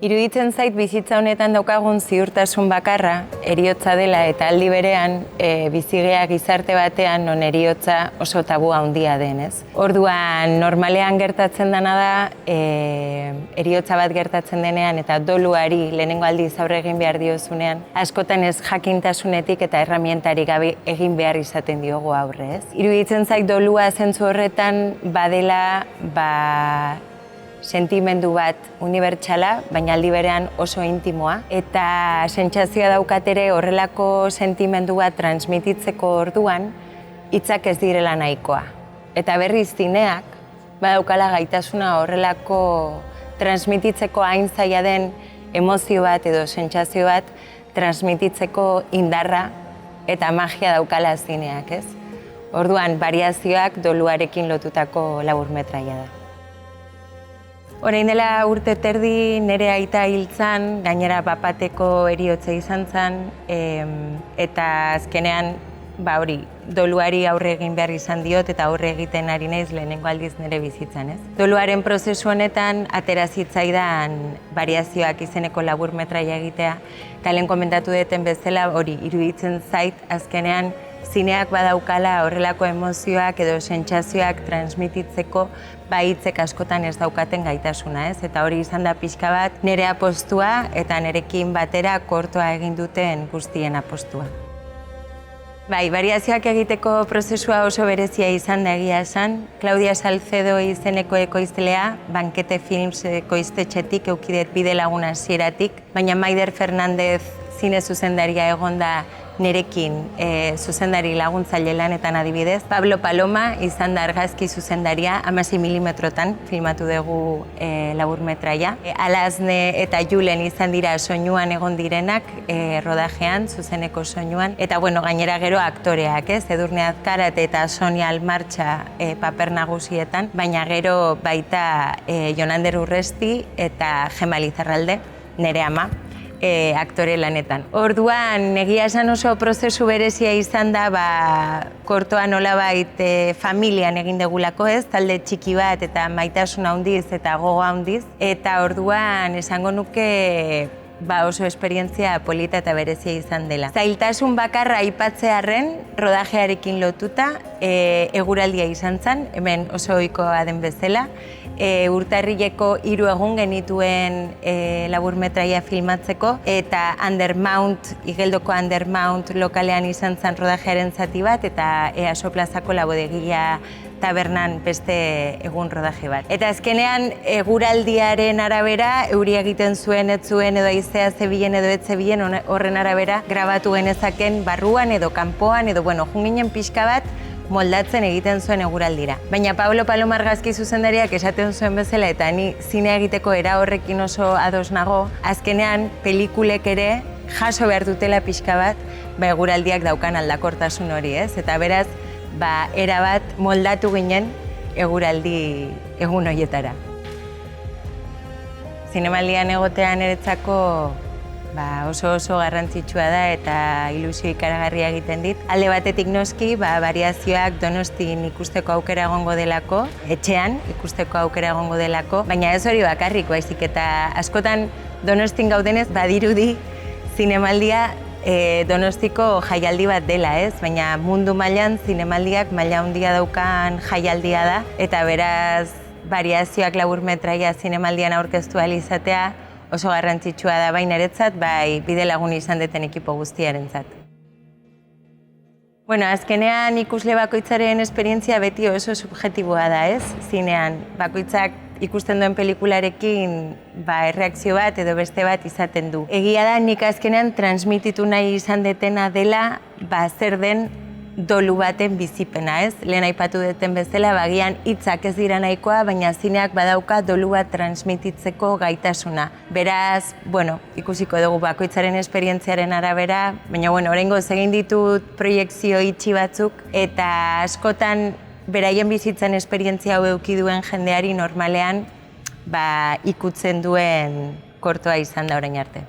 Iruditzen zait bizitza honetan daukagun ziurtasun bakarra heriotza dela eta aldi berean bizigea gizarte batean non heriotza oso tabu handia denez. Orduan normalean gertatzen dena da heriotza bat gertatzen denean eta doluari lehenengo aldiz aurre egin behar diozunean askotan ez jakintasunetik eta erramientarik gabe egin behar izaten diogu aurre, ez? Iruditzen zait dolua zentzu horretan badela sentimendu bat unibertsala, baina aldi berean oso intimoa. Eta sentsazioa daukat ere horrelako sentimendu bat transmititzeko orduan hitzak ez direla nahikoa. Eta berriz zineak badaukala gaitasuna horrelako transmititzeko hain zaila den emozio bat edo sentsazio bat transmititzeko indarra eta magia daukala zineak, ez? Orduan, variazioak doluarekin lotutako laburmetraia da. Orain dela urte terdi nire aita hil zan, gainera bapateko heriotza izan zen, eta azkenean doluari aurre egin behar izan diot eta aurre egiten ari naiz lehenengo aldiz nire bizitzan, ez? Doluaren prozesu honetan atera zitzaidan variazioak izeneko laburmetraia egitea, eta lehen komentatu duten bezala iruditzen zait azkenean zineak badaukala horrelako emozioak edo sentsazioak transmititzeko hitzek askotan ez daukaten gaitasuna, ez? Eta hori izan da pixka bat nire apostua eta nirekin batera kortoa egin duten guztien apostua. Variazioak egiteko prozesua oso berezia izan da egia esan. Claudia Salcedo izeneko ekoizlea, Bankete Films ekoiztetxetik eukidet bide lagun hasieratik, baina Maider Fernandez zine zuzendaria egon da nirekin zuzendari laguntzaile lanetan adibidez. Pablo Paloma izan da argazki zuzendaria, 16 milimetrotan filmatu dugu laburmetraia. Alazne eta Julen izan dira soinuan egon direnak, rodajean, zuzeneko soinuan. Eta gainera gero aktoreak, ez? Edurne Azkarate eta Sonia Almartxa paper nagusietan, baina gero baita Jon Ander Urresti eta Gema Lizarralde, nire ama, aktore lanetan. Orduan, egia esan oso prozesu berezia izan da, kortoa nolabait familian egin degulako, ez? Talde txiki bat eta maitasuna handiz eta gogoa handiz. Eta orduan, esango nuke oso esperientzia polita eta berezia izan dela. Zailtasun bakarra aipatzearren, rodajearekin lotuta, eguraldia izan zen, hemen oso ohikoa den bezala. Urtarrileko 3 egun genituen laburmetraia filmatzeko eta Undermount, Igeldoko Undermount lokalean izan zen rodajearen zati bat eta EASO plazako labodegia tabernan beste egun rodaje bat. Eta azkenean eguraldiaren arabera, euria egiten zuen, ez zuen edo haizea zebilen edo ez zebilen, horren arabera grabatu genezaken barruan edo kanpoan edo junginen pixka bat moldatzen egiten zuen eguraldira. Baina Pablo Paloma argazki zuzendariak esaten zuen bezala eta ni zinea egiteko era horrekin oso ados nago, azkenean pelikulek ere jaso behar dutela pixka bat eguraldiak daukan aldakortasun hori, ez? Eta beraz, erabat moldatu ginen eguraldi egun horietara. Zinemaldian egotea niretzako oso garrantzitsua da eta ilusio ikaragarria egiten dit. Alde batetik noski, variazioak Donostin ikusteko aukera egongo delako, etxean ikusteko aukera egongo delako, baina ez hori bakarrik, baizik eta askotan Donostin gaudenez badirudi zinemaldia Donostiko jaialdi bat dela, ez? Baina mundu mailan zinemaldiak maila handia daukan jaialdia da eta beraz variazioak laburmetraia zinemaldian aurkeztu ahal izatea oso garrantzitsua da bai niretzat, bai bide lagun izan deten ekipo guztiarentzat. Azkenean ikusle bakoitzaren esperientzia beti oso subjektiboa da, ez? Zinean, bakoitzak ikusten duen pelikularekin erreakzio bat edo beste bat izaten du. Egia da, nik azkenean transmititu nahi izan detena dela zer den dolu baten bizipena, ez? Lehen aipatu duten bezala, bagian hitzak ez dira nahikoa, baina zineak badauka dolu bat transmititzeko gaitasuna. Beraz, ikusiko dugu bakoitzaren esperientziaren arabera, baina oraingoz egin ditut proiekzio itxi batzuk eta askotan beraien bizitzan esperientzia hau eduki duen jendeari normalean ikutzen duen kortoa izan da orain arte.